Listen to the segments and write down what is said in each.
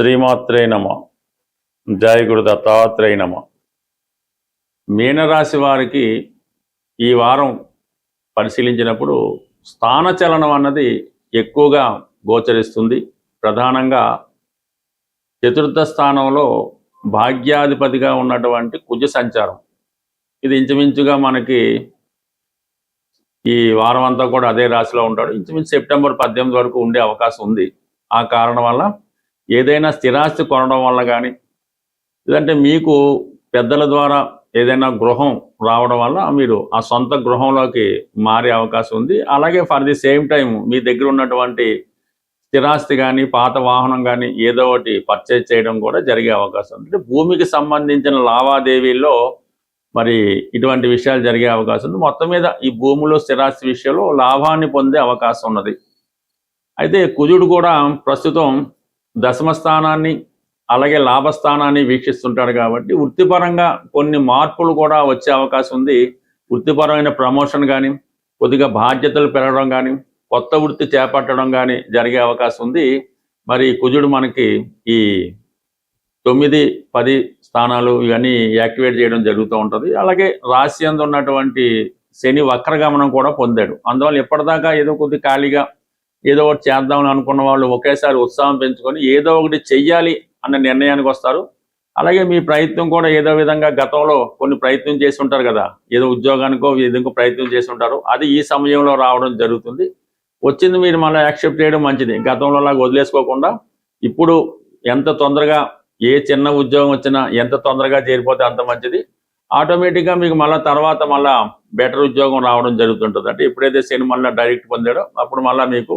శ్రీమాత్రే నమ. జయ గురు దత్తాత్రేయ నమ. మీనరాశి వారికి ఈ వారం పరిశీలించినప్పుడు స్థానచలనం అన్నది ఎక్కువగా గోచరిస్తుంది. ప్రధానంగా చతుర్థ స్థానంలో భాగ్యాధిపతిగా ఉన్నటువంటి కుజ సంచారం. ఇది ఇంచుమించుగా మనకి ఈ వారం అంతా కూడా అదే రాశిలో ఉంటాడు. ఇంచుమించు సెప్టెంబర్ 18 వరకు ఉండే అవకాశం ఉంది. ఆ కారణం వల్ల ఏదైనా స్థిరాస్తి కొనడం వల్ల కానీ, లేదంటే మీకు పెద్దల ద్వారా ఏదైనా గృహం రావడం వల్ల మీరు ఆ సొంత గృహంలోకి మారే అవకాశం ఉంది. అలాగే ఫర్ ది సేమ్ టైం మీ దగ్గర ఉన్నటువంటి స్థిరాస్తి కానీ, పాత వాహనం కానీ ఏదో ఒకటి పర్చేజ్ చేయడం కూడా జరిగే అవకాశం ఉంది. అంటే భూమికి సంబంధించిన లావాదేవీల్లో మరి ఇటువంటి విషయాలు జరిగే అవకాశం ఉంది. మొత్తం మీద ఈ భూములు స్థిరాస్తి విషయంలో లాభాన్ని పొందే అవకాశం ఉన్నది. అయితే కుజుడు కూడా ప్రస్తుతం దశమ స్థానాన్ని అలాగే లాభస్థానాన్ని వీక్షిస్తుంటాడు కాబట్టి వృత్తిపరంగా కొన్ని మార్పులు కూడా వచ్చే అవకాశం ఉంది. వృత్తిపరమైన ప్రమోషన్ కానీ, కొద్దిగా బాధ్యతలు పెరగడం కానీ, కొత్త వృత్తి చేపట్టడం కానీ జరిగే అవకాశం ఉంది. మరి కుజుడు మనకి ఈ 9, 10 స్థానాలు ఇవన్నీ యాక్టివేట్ చేయడం జరుగుతూ ఉంటుంది. అలాగే రాశి యందు ఉన్నటువంటి శని వక్రగమనం కూడా పొందాడు. అందువల్ల ఎప్పటిదాకా ఏదో కొద్ది ఖాళీగా ఏదో ఒకటి చేద్దామని అనుకున్న వాళ్ళు ఒకేసారి ఉత్సాహం పెంచుకొని ఏదో ఒకటి చెయ్యాలి అన్న నిర్ణయానికి వస్తారు. అలాగే మీ ప్రయత్నం కూడా ఏదో విధంగా గతంలో కొన్ని ప్రయత్నం చేసి ఉంటారు కదా, ఏదో ఉద్యోగానికో ఏదో ప్రయత్నం చేసి ఉంటారు, అది ఈ సమయంలో రావడం జరుగుతుంది. వచ్చింది మీరు మళ్ళీ యాక్సెప్ట్ చేయడం మంచిది. గతంలో లాగా వదిలేసుకోకుండా ఇప్పుడు ఎంత తొందరగా ఏ చిన్న ఉద్యోగం వచ్చినా ఎంత తొందరగా చేరిపోతే అంత మంచిది. ఆటోమేటిక్గా మీకు తర్వాత మళ్ళీ బెటర్ ఉద్యోగం రావడం జరుగుతుంటుంది. అంటే ఎప్పుడైతే శని మళ్ళీ డైరెక్ట్ పొందాడో అప్పుడు మళ్ళీ మీకు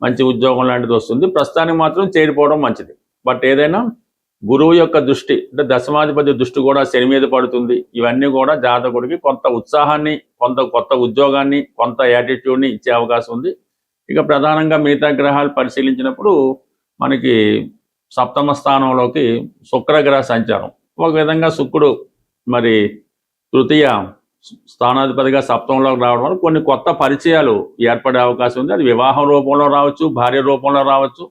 మంచి ఉద్యోగం లాంటిది వస్తుంది. ప్రస్తుతానికి మాత్రం చేరిపోవడం మంచిది. బట్ ఏదైనా గురువు యొక్క దృష్టి అంటే దశమాధిపతి దృష్టి కూడా శని మీద పడుతుంది. ఇవన్నీ కూడా జాతకుడికి కొంత ఉత్సాహాన్ని, కొంత కొత్త ఉద్యోగాన్ని, కొంత యాటిట్యూడ్ని ఇచ్చే అవకాశం ఉంది. ఇక ప్రధానంగా మిగతా గ్రహాలు పరిశీలించినప్పుడు మనకి సప్తమ స్థానంలోకి శుక్రగ్రహ సంచారం. ఒక విధంగా శుక్రుడు మరి తృతీయ స్థానాధిపతిగా సప్తమంలోకి రావడం వల్ల కొన్ని కొత్త పరిచయాలు ఏర్పడే అవకాశం ఉంది. అది వివాహం రూపంలో రావచ్చు, భార్య రూపంలో రావచ్చు,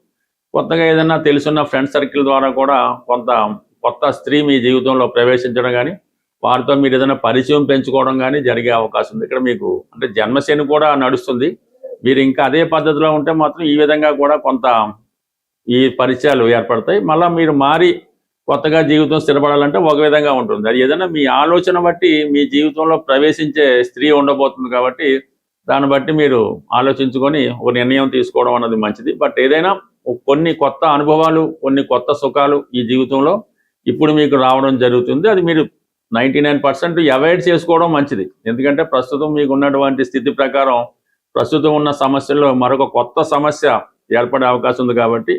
కొత్తగా ఏదైనా తెలుసున్న ఫ్రెండ్ సర్కిల్ ద్వారా కూడా కొంత కొత్త స్త్రీ మీ జీవితంలో ప్రవేశించడం కానీ, వారితో మీరు ఏదైనా పరిచయం పెంచుకోవడం కానీ జరిగే అవకాశం ఉంది. ఇక్కడ మీకు అంటే జన్మశని కూడా నడుస్తుంది. మీరు ఇంకా అదే పద్ధతిలో ఉంటే మాత్రం ఈ విధంగా కూడా కొంత ఈ పరిచయాలు ఏర్పడతాయి. మళ్ళీ మీరు మారి కొత్తగా జీవితం స్థిరపడాలంటే ఒక విధంగా ఉంటుంది. అది ఏదైనా మీ ఆలోచన బట్టి మీ జీవితంలో ప్రవేశించే స్త్రీ ఉండబోతుంది కాబట్టి దాన్ని బట్టి మీరు ఆలోచించుకొని ఒక నిర్ణయం తీసుకోవడం అన్నది మంచిది. బట్ ఏదైనా కొన్ని కొత్త అనుభవాలు, కొన్ని కొత్త సుఖాలు ఈ జీవితంలో ఇప్పుడు మీకు రావడం జరుగుతుంది. అది మీరు 99% అవాయిడ్ చేసుకోవడం మంచిది. ఎందుకంటే ప్రస్తుతం మీకు ఉన్నటువంటి స్థితి ప్రకారం ప్రస్తుతం ఉన్న సమస్యల్లో మరొక కొత్త సమస్య ఏర్పడే అవకాశం ఉంది. కాబట్టి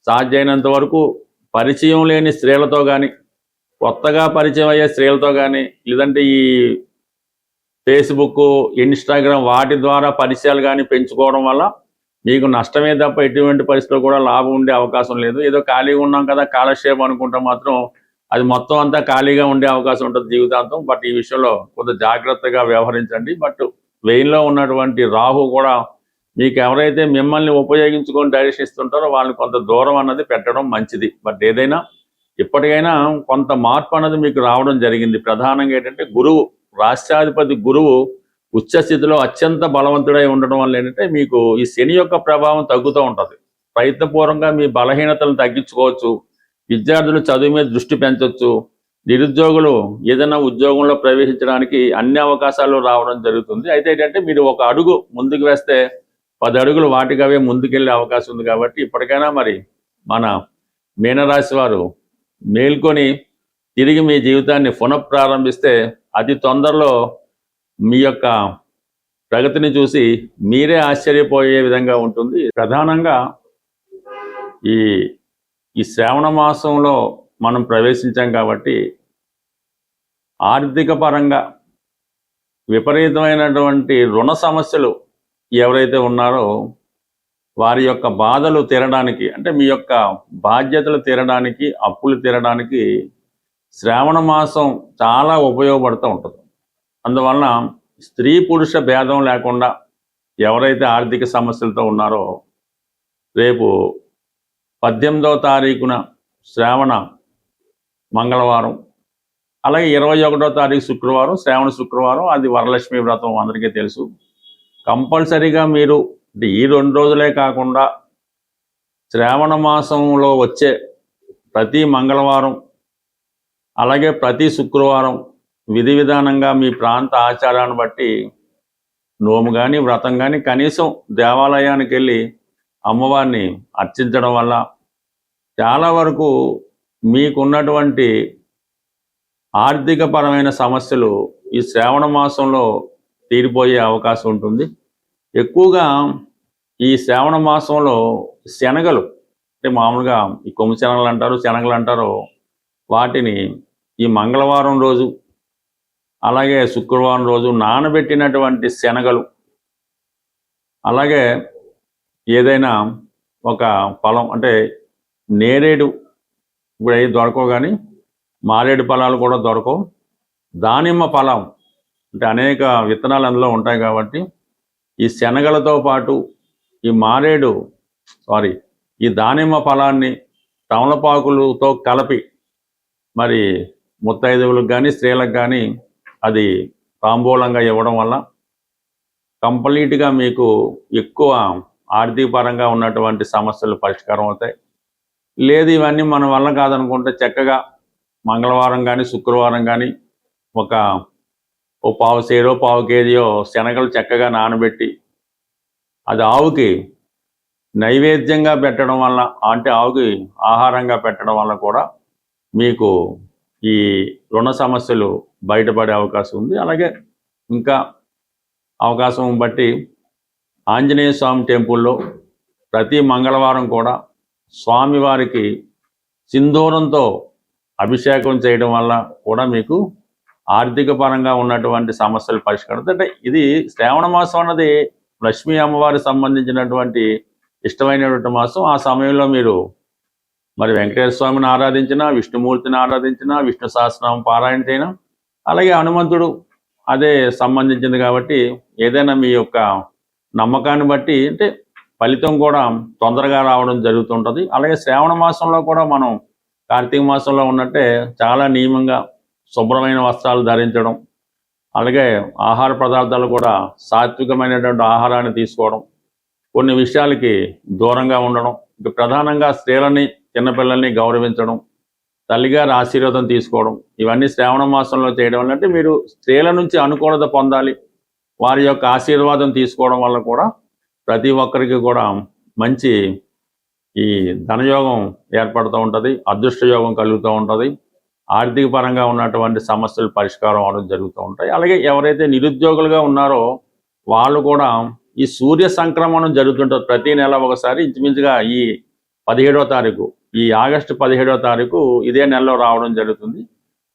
సాధ్యమైనంత వరకు పరిచయం లేని స్త్రీలతో కానీ, కొత్తగా పరిచయం అయ్యే స్త్రీలతో కానీ, లేదంటే ఈ ఫేస్బుక్, ఇన్స్టాగ్రామ్ వాటి ద్వారా పరిచయాలు కానీ పెంచుకోవడం వల్ల మీకు నష్టమే తప్ప ఎటువంటి పరిస్థితుల్లో కూడా లాభం ఉండే అవకాశం లేదు. ఏదో ఖాళీగా ఉన్నాం కదా కాలక్షేపం అనుకుంటే మాత్రం అది మొత్తం అంతా ఖాళీగా ఉండే అవకాశం ఉంటుంది జీవితాంతం. బట్ ఈ విషయంలో కొంత జాగ్రత్తగా వ్యవహరించండి. బట్ వెయిన్లో ఉన్నటువంటి రాహు కూడా మీకు ఎవరైతే మిమ్మల్ని ఉపయోగించుకొని డైరెక్షన్ ఇస్తుంటారో వాళ్ళని కొంత దూరం అన్నది పెట్టడం మంచిది. బట్ ఏదైనా ఇప్పటికైనా కొంత మార్పు అన్నది మీకు రావడం జరిగింది. ప్రధానంగా ఏంటంటే గురువు, రాష్ట్రాధిపతి గురువు ఉచ్చస్థితిలో అత్యంత బలవంతుడై ఉండడం వల్ల ఏంటంటే మీకు ఈ శని యొక్క ప్రభావం తగ్గుతూ ఉంటుంది. ప్రయత్నపూర్వకంగా మీ బలహీనతలను తగ్గించుకోవచ్చు. విద్యార్థులు చదువు మీద దృష్టి పెంచవచ్చు. నిరుద్యోగులు ఏదైనా ఉద్యోగంలో ప్రవేశించడానికి అన్ని అవకాశాలు రావడం జరుగుతుంది. అయితే ఏంటంటే మీరు ఒక అడుగు ముందుకు వేస్తే 10 అడుగులు వాటికవే ముందుకెళ్ళే అవకాశం ఉంది. కాబట్టి ఇప్పటికైనా మరి మన మీనరాశి వారు మేల్కొని తిరిగి మీ జీవితాన్ని పునఃప్రారంభిస్తే అతి తొందరలో మీ యొక్క ప్రగతిని చూసి మీరే ఆశ్చర్యపోయే విధంగా ఉంటుంది. ప్రధానంగా ఈ శ్రావణ మాసంలో మనం ప్రవేశించాం కాబట్టి ఆర్థిక పరంగా విపరీతమైనటువంటి రుణ సమస్యలు ఎవరైతే ఉన్నారో వారి యొక్క బాధలు తీరడానికి, అంటే మీ యొక్క బాధ్యతలు తీరడానికి, అప్పులు తీరడానికి శ్రావణ మాసం చాలా ఉపయోగపడుతూ ఉంటుంది. అందువలన స్త్రీ పురుష భేదం లేకుండా ఎవరైతే ఆర్థిక సమస్యలతో ఉన్నారో రేపు 18వ తారీఖున శ్రావణ మంగళవారం, అలాగే 21వ తారీఖు శుక్రవారం శ్రావణ శుక్రవారం, అది వరలక్ష్మి వ్రతం అందరికీ తెలుసు. కంపల్సరీగా మీరు ఈ 2 రోజులే కాకుండా శ్రావణ మాసంలో వచ్చే ప్రతి మంగళవారం అలాగే ప్రతి శుక్రవారం విధి విధానంగా మీ ప్రాంత ఆచారాన్ని బట్టి నోము కానీ వ్రతం కానీ కనీసం దేవాలయానికి వెళ్ళి అమ్మవారిని అర్చించడం వల్ల చాలా వరకు మీకున్నటువంటి ఆర్థికపరమైన సమస్యలు ఈ శ్రావణ మాసంలో తీరిపోయే అవకాశం ఉంటుంది. ఎక్కువగా ఈ శ్రావణ మాసంలో శనగలు, అంటే మామూలుగా ఈ కొమ్ము శనగలు అంటారు, శనగలు అంటారు, వాటిని ఈ మంగళవారం రోజు అలాగే శుక్రవారం రోజు నానబెట్టినటువంటి శనగలు, అలాగే ఏదైనా ఒక ఫలం అంటే నేరేడు ఇప్పుడు అవి దొరకవు, కానీ మారేడు ఫలాలు కూడా దొరకవు, దానిమ్మ ఫలం అంటే అనేక విత్తనాలు అందులో ఉంటాయి కాబట్టి ఈ శనగలతో పాటు ఈ దానిమ్మ ఫలాన్ని తమలపాకులతో కలిపి మరి ముత్తైదువులకు కానీ స్త్రీలకు కానీ అది తాంబూలంగా ఇవ్వడం వల్ల కంప్లీట్గా మీకు ఎక్కువ ఆర్థిక పరంగా ఉన్నటువంటి సమస్యలు పరిష్కారం అవుతాయి. లేదు ఇవన్నీ మన వల్ల కాదనుకుంటే చక్కగా మంగళవారం కానీ శుక్రవారం కానీ ఓ పావు సేరో పావు కేజీయో శనగలు చక్కగా నానబెట్టి అది ఆవుకి నైవేద్యంగా పెట్టడం వల్ల, అంటే ఆవుకి ఆహారంగా పెట్టడం వల్ల కూడా మీకు ఈ రుణ సమస్యలు బయటపడే అవకాశం ఉంది. అలాగే ఇంకా అవకాశం బట్టి ఆంజనేయ స్వామి టెంపుల్లో ప్రతి మంగళవారం కూడా స్వామివారికి సింధూరంతో అభిషేకం చేయడం వల్ల కూడా మీకు ఆర్థిక పరంగా ఉన్నటువంటి సమస్యలు పరిష్కారం. అంటే ఇది శ్రావణ మాసం అన్నది లక్ష్మీ అమ్మవారికి సంబంధించినటువంటి ఇష్టమైనటువంటి మాసం. ఆ సమయంలో మీరు మరి వెంకటేశ్వర స్వామిని ఆరాధించినా, విష్ణుమూర్తిని ఆరాధించినా, విష్ణు సహస్రనామం పారాయణ చేయడం, అలాగే హనుమంతుడు అదే సంబంధించింది కాబట్టి ఏదైనా మీ యొక్క నమ్మకాన్ని బట్టి అంటే ఫలితం కూడా తొందరగా రావడం జరుగుతుంటుంది. అలాగే శ్రావణ మాసంలో కూడా మనం కార్తీక మాసంలో ఉన్నట్టే చాలా నియమంగా శుభ్రమైన వస్త్రాలు ధరించడం, అలాగే ఆహార పదార్థాలు కూడా సాత్వికమైనటువంటి ఆహారాన్ని తీసుకోవడం, కొన్ని విషయాలకి దూరంగా ఉండడం, ఇక ప్రధానంగా స్త్రీలని చిన్నపిల్లల్ని గౌరవించడం, తల్లిగారి ఆశీర్వాదం తీసుకోవడం, ఇవన్నీ శ్రావణ మాసంలో చేయడం వల్ల అంటే మీరు స్త్రీల నుంచి అనుకూలత పొందాలి, వారి యొక్క ఆశీర్వాదం తీసుకోవడం వల్ల కూడా ప్రతి ఒక్కరికి కూడా మంచి ఈ ధనయోగం ఏర్పడుతూ ఉంటుంది, అదృష్ట యోగం కలుగుతూ ఉంటుంది, ఆర్థిక పరంగా ఉన్నటువంటి సమస్యలు పరిష్కారం అవడం జరుగుతూ ఉంటాయి. అలాగే ఎవరైతే నిరుద్యోగులుగా ఉన్నారో వాళ్ళు కూడా ఈ సూర్య సంక్రమణం జరుగుతుంటుంది ప్రతి నెల ఒకసారి. ఇంచుమించుగా ఈ 17వ తారీఖు, ఈ ఆగస్టు 17వ తారీఖు ఇదే నెలలో రావడం జరుగుతుంది.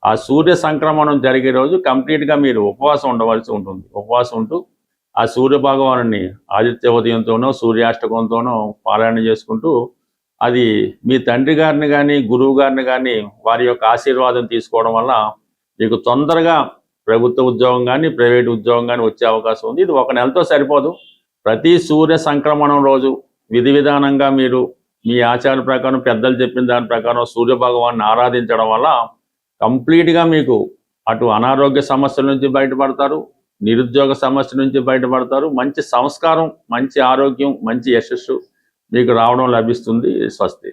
ఆ సూర్య సంక్రమణం జరిగే రోజు కంప్లీట్గా మీరు ఉపవాసం ఉండవలసి ఉంటుంది. ఉపవాసం ఉంటూ ఆ సూర్య భగవాను ఆదిత్య ఉదయంతోనో సూర్యాష్టకంతోనో పారాయణ చేసుకుంటూ అది మీ తండ్రి గారిని కానీ గురువు గారిని కానీ వారి యొక్క ఆశీర్వాదం తీసుకోవడం వల్ల మీకు తొందరగా ప్రభుత్వ ఉద్యోగం కానీ ప్రైవేట్ ఉద్యోగం కానీ వచ్చే అవకాశం ఉంది. ఇది 1 నెలతో సరిపోదు. ప్రతి సూర్య సంక్రమణం రోజు విధి విధానంగా మీరు మీ ఆచార ప్రకారం పెద్దలు చెప్పిన దాని ప్రకారం సూర్య భగవాన్ని ఆరాధించడం వల్ల కంప్లీట్గా మీకు అటు అనారోగ్య సమస్యల నుంచి బయటపడతారు, నిరుద్యోగ సమస్య నుంచి బయటపడతారు, మంచి సంస్కారం, మంచి ఆరోగ్యం, మంచి యశస్సు మీకు రావడం లభిస్తుంది. స్వస్తి.